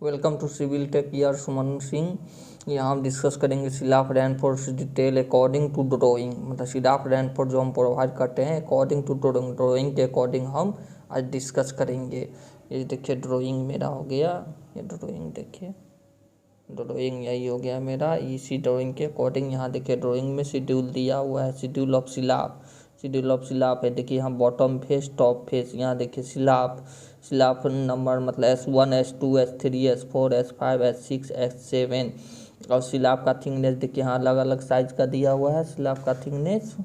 Welcome to civil take यार सुमन सिंह। यहाँ हम डिस्कस करेंगे slab reinforce detail according to drawing. मतलब सिलाफ रेनफोर्स जो हम प्रोवाइड करते हैं अकॉर्डिंग टू ड्राइंग के अकॉर्डिंग हम आज डिस्कस करेंगे। ये देखिए ड्राइंग मेरा हो गया, ये ड्राइंग देखिए, ड्राइंग यही हो गया मेरा। इसी ड्राइंग के अकॉर्डिंग यहाँ देखिए ड्राइंग में शेड्यूल दिया हुआ है, शेड्यूल ऑफ सिलाफ है। देखिए यहाँ बॉटम फेस टॉप फेस, यहाँ देखिए सिलाफ नंबर मतलब S1 S2 S3 S4 S5 S6 S7। और सिलाफ का थिकनेस देखिए यहाँ अलग अलग साइज का दिया हुआ है। सिलाफ का थिकनेस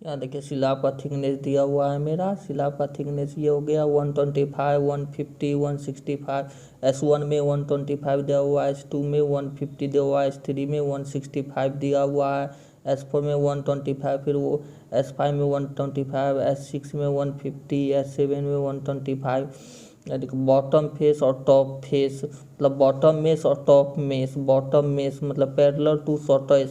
यहाँ देखिए सिलाब का थिकनेस दिया हुआ है मेरा। सिलाब का थिकनेस ये हो गया 125 150 165। S1 में 125 दिया हुआ है, S2 में 150 दिया हुआ है, S3 में 165 दिया हुआ है, S4 में 125, फिर वो S5 में 125, S6 में 150, S7 में 125। बॉटम फेस और टॉप फेस मतलब बॉटम मेस और टॉप मेस। बॉटम मेस मतलब पैरेलल टू शॉर्टर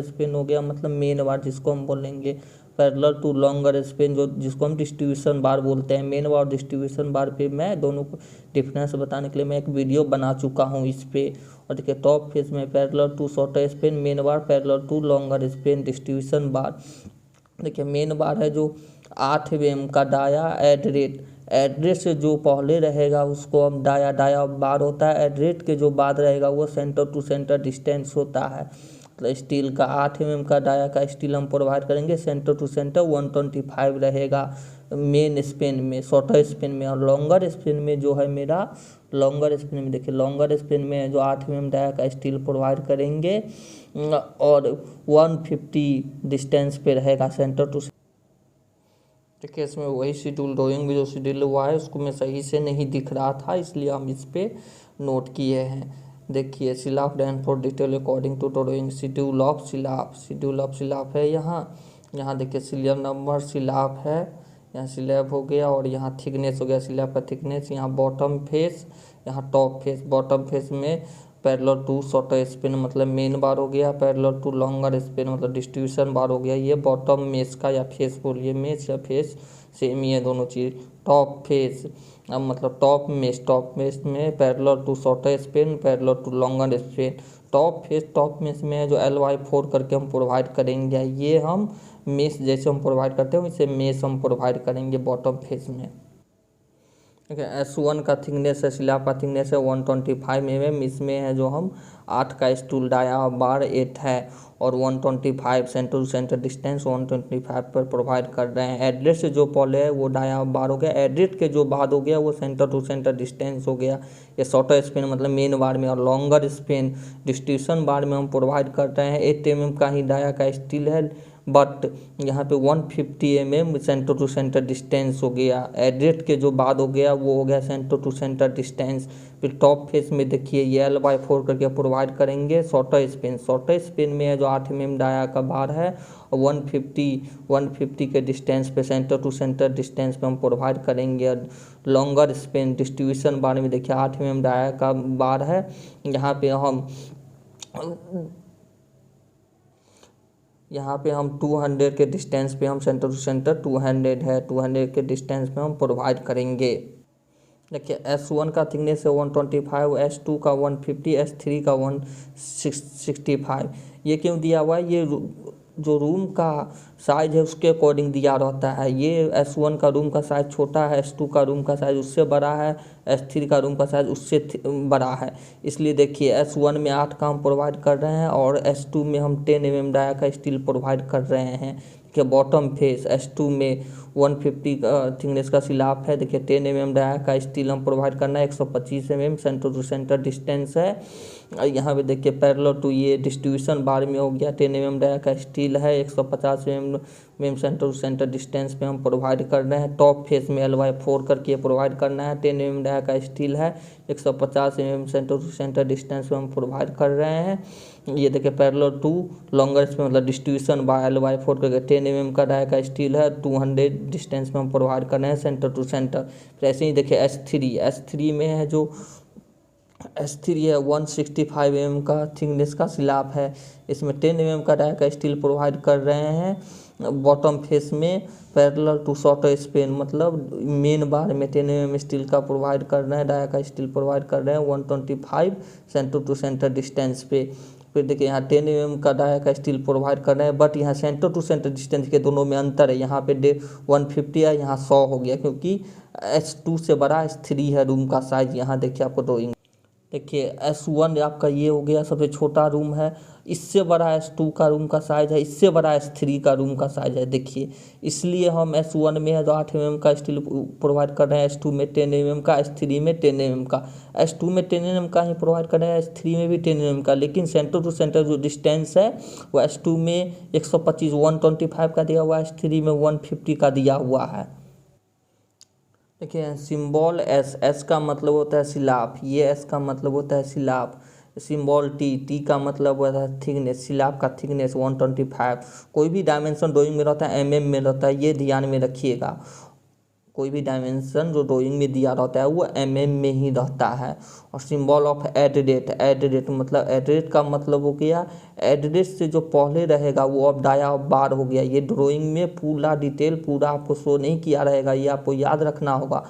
स्पेन हो गया मतलब मेन बार जिसको हम बोलेंगे। पैरेलल टू लॉन्गर स्पेन जिसको हम डिस्ट्रीब्यूशन बार बोलते हैं। मेन बार और डिस्ट्रीब्यूशन बार पे मैं दोनों को डिफरेंस बताने के लिए मैं एक वीडियो बना चुका हूँ इस पे। और देखिए टॉप फेस में parallel to shorter span main bar, parallel to longer span distribution bar. देखिए मेन बार है जो 8 mm का डाया एड्रेट से जो पहले रहेगा उसको हम डाया बार होता है। एड्रेट के जो बाद रहेगा वो सेंटर टू सेंटर डिस्टेंस होता है। मतलब स्टील का 8 mm का डाया का स्टील हम प्रोवाइड करेंगे, सेंटर टू सेंटर 125 रहेगा मेन स्पेन में, शॉर्टर स्पेन में। और लॉन्गर स्पेन में जो है मेरा, लॉन्गर स्पेन में देखिए लॉन्गर स्पेन में जो 8 mm डाया का स्टील प्रोवाइड करेंगे और 150 डिस्टेंस पे रहेगा सेंटर टू। देखिए इसमें वही शेड्यूल ड्राइंग में जो शेड्यूल हुआ है उसको मैं सही से नहीं दिख रहा था, इसलिए हम इस पे नोट किए हैं। देखिए slab reinforce detail according to drawing, schedule of slab है यहाँ देखिए सीरियल नंबर सिलाफ है, यहाँ स्लैब हो गया और यहाँ थिकनेस हो गया स्लैब का थिकनेस। यहाँ बॉटम फेस, यहाँ टॉप फेस। बॉटम फेस में पैरेलल टू शॉर्टर स्पेन मतलब मेन बार हो गया, पैरेलल टू लॉन्गर स्पेन मतलब डिस्ट्रीब्यूशन बार हो गया। ये बॉटम मेस का या फेस बोलिए, मेस या फेस सेम ही है दोनों चीज़। टॉप फेस अब मतलब टॉप मेस में parallel to shorter span, parallel to longer span. Top mesh में जो LY4 करके हम प्रोवाइड करेंगे, ये हम मेस जैसे हम प्रोवाइड करते हैं वैसे मेस हम प्रोवाइड करेंगे बॉटम फेस में। देखिए S1 का थिकनेस है, स्लैब का थिकनेस है 125 mm। इसमें है जो हम 8 का स्टूल डाया बार 8 है और 125 सेंटर टू सेंटर डिस्टेंस 125 पर प्रोवाइड कर रहे हैं। एड्रेस से जो पहले है वो डाया बार हो गया, एड्रेस के जो बाद हो गया वो सेंटर टू सेंटर डिस्टेंस हो गया। ये शॉर्टर स्पेन मतलब मेन बार में, और लॉन्गर स्पेन डिस्ट्रीब्यूशन बार में हम प्रोवाइड कर रहे हैं। 8 mm का ही डाया का स्टील है बट यहाँ पे 150 mm centre to centre distance हो गया। एड्रेट के जो बाद हो गया वो हो गया सेंटर टू सेंटर डिस्टेंस। फिर टॉप फेस में देखिए ये L/4 करके प्रोवाइड करेंगे। शॉर्टर स्पेन में है जो 8 mm डाया का बार है और 150 के डिस्टेंस पे सेंटर टू सेंटर डिस्टेंस पे हम प्रोवाइड करेंगे। लॉन्गर स्पेन डिस्ट्रीब्यूशन बार में देखिए 8 mm डाया का बार है, यहाँ पे हम 200 के डिस्टेंस पे हम सेंटर टू सेंटर 200 के डिस्टेंस पे हम प्रोवाइड करेंगे। देखिए S1 का थिकनेस है 125, S2 का 150, S3 का 165। ये क्यों दिया हुआ है? ये जो रूम का साइज है उसके अकॉर्डिंग दिया रहता है। ये S1 का रूम का साइज छोटा है, S2 का रूम का साइज उससे बड़ा है, S3 का रूम का साइज उससे बड़ा है। इसलिए देखिए S1 में 8 का हम प्रोवाइड कर रहे हैं और S2 में हम 10 mm डाया का स्टील प्रोवाइड कर रहे हैं। देखिए बॉटम फेस S2 में 150 थिकनेस का सिलाफ है। देखिए 10 mm डाया का स्टील हम प्रोवाइड करना है, 125 mm centre to centre distance है। यहाँ पे देखिए पैरेलल टू ये डिस्ट्रीब्यूशन बार में हो गया, 10 mm डाया का स्टील है, 150 mm centre to centre distance पे हम प्रोवाइड कर रहे हैं। टॉप फेस में L/4 करके प्रोवाइड करना है, 10 mm डाया का स्टील है, 150 mm centre to centre distance पे हम प्रोवाइड कर रहे हैं। ये देखिए पैरेलल टू लॉन्गर स्पेन मतलब डिस्ट्रीब्यूशन बाय L/4 करके 10 mm का डाया का स्टील है, 200 डिस्टेंस में हम प्रोवाइड कर रहे हैं सेंटर टू सेंटर। फिर ऐसे ही देखिए S3 में है जो S3 है 165 mm का थिकनेस का स्लैब है। इसमें 10 mm का डाया का स्टील प्रोवाइड कर रहे हैं बॉटम फेस में पैरेलल टू शॉर्टर स्पेन, मतलब मेन बार में 10 mm स्टील का प्रोवाइड कर रहे हैं, डाया का स्टील प्रोवाइड कर रहे हैं 125 सेंटर टू सेंटर डिस्टेंस पे। फिर देखिए यहाँ 10 mm का डाया का स्टील प्रोवाइड कर रहे हैं, बट यहाँ सेंटर टू सेंटर डिस्टेंस के दोनों में अंतर है। यहाँ पे 150 है, यहाँ 100 हो गया, क्योंकि S2 से बड़ा S3 है रूम का साइज। यहाँ देखिए आपको ड्राइंग, देखिए S1 आपका ये हो गया सबसे छोटा रूम है, इससे बड़ा S2 का रूम का साइज है, इससे बड़ा S3 का रूम का साइज है। देखिए इसलिए हम S1 में है तो 8 mm का स्टील प्रोवाइड कर रहे हैं, S2 में 10 mm का, S3 में 10 mm का। S2 में 10 mm का ही प्रोवाइड कर रहे हैं, S3 में भी 10 mm का, लेकिन सेंटर टू सेंटर जो डिस्टेंस है वो S2 में 125 125 का दिया हुआ है, S3 में 150 का दिया हुआ है। देखिए सिंबल एस का मतलब होता है सिलाब, ये एस का मतलब होता है सिलाब। सिंबल टी का मतलब होता है थिकनेस, सिलाब का थिकनेस 125। कोई भी डायमेंशन ड्राइंग में रहता है mm में रहता है, ये ध्यान में रखिएगा। कोई भी डायमेंशन जो ड्राइंग में दिया रहता है वो mm में ही रहता है। और सिंबल ऑफ एड मतलब एड का मतलब हो गया, एड से जो पहले रहेगा वो अब डाया अब बार हो गया। ये ड्राइंग में पूरा डिटेल पूरा आपको शो नहीं किया रहेगा, ये आपको याद रखना होगा।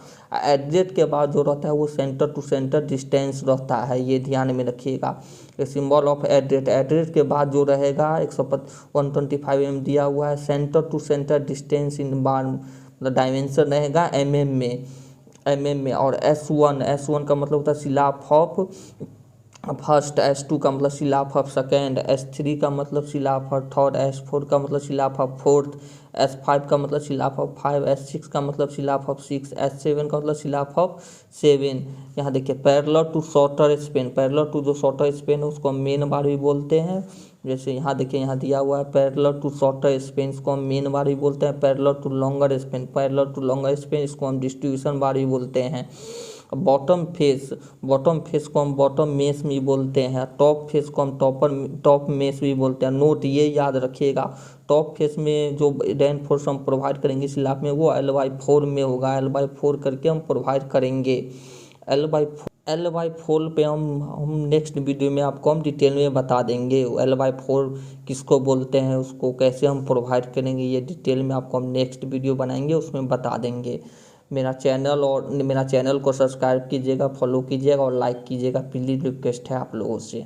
एड के बाद जो रहता है वो सेंटर टू सेंटर डिस्टेंस रहता है, ये ध्यान में रखिएगा। सिंबल ऑफ एड के बाद जो रहेगा 125 mm दिया हुआ है, centre to centre distance in bar dimension रहेगा mm में। और S1 का मतलब होता है सिलाब ऑफ फर्स्ट, S2 का मतलब सिलाब ऑफ सेकेंड, S3 का मतलब सिलाब ऑफ थर्ड, S4 का मतलब सिलाब ऑफ फोर्थ, S5 का मतलब सिलाब ऑफ 5, S6 का मतलब सिलाब ऑफ 6, S7 का मतलब सिलाब ऑफ 7। यहाँ देखिए parallel to shorter span, parallel to जो शॉर्टर स्पेन है उसको हम मेन बार भी बोलते हैं। जैसे यहाँ देखिए यहाँ दिया हुआ है पैरेलल टू शॉर्टर स्पेन, इसको हम मेन बार भी बोलते हैं। Parallel to longer span, parallel to longer span, इसको हम डिस्ट्रीब्यूशन बार भी बोलते हैं। बॉटम फेस को हम बॉटम मेस भी बोलते हैं। टॉप फेस को हम टॉप मेस भी बोलते हैं। नोट ये याद रखिएगा, टॉप फेस में जो रेनफोर्स हम प्रोवाइड करेंगे स्लैब में वो L/4 में होगा, L/4 करके हम प्रोवाइड करेंगे। L/4 पे हम नेक्स्ट वीडियो में आपको हम डिटेल में बता देंगे L/4 किसको बोलते हैं, उसको कैसे हम प्रोवाइड करेंगे, ये डिटेल में आपको हम नेक्स्ट वीडियो बनाएंगे उसमें बता देंगे। मेरा चैनल को सब्सक्राइब कीजिएगा, फॉलो कीजिएगा और लाइक कीजिएगा, प्लीज़ रिक्वेस्ट है आप लोगों से।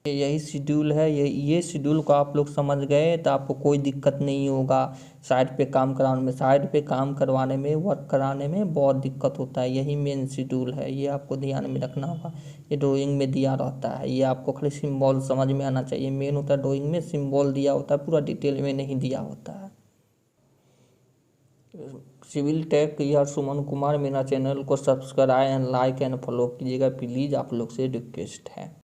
यही शेड्यूल है, ये शेड्यूल को आप लोग समझ गए तो आपको कोई दिक्कत नहीं होगा साइट पे काम कराने में। साइट पे काम करवाने में, वर्क कराने में बहुत दिक्कत होता है, यही मेन शेड्यूल है, ये आपको ध्यान में रखना होगा। ये ड्राइंग में दिया रहता है, ये आपको खाली सिंबल समझ में आना चाहिए। मेन होता है ड्राइंग में सिंबल दिया होता है, पूरा डिटेल में नहीं दिया होता है। सिविल टेक या सुमन कुमार, मेरा चैनल को subscribe and like and follow कीजिएगा, प्लीज़ आप लोग से रिक्वेस्ट है।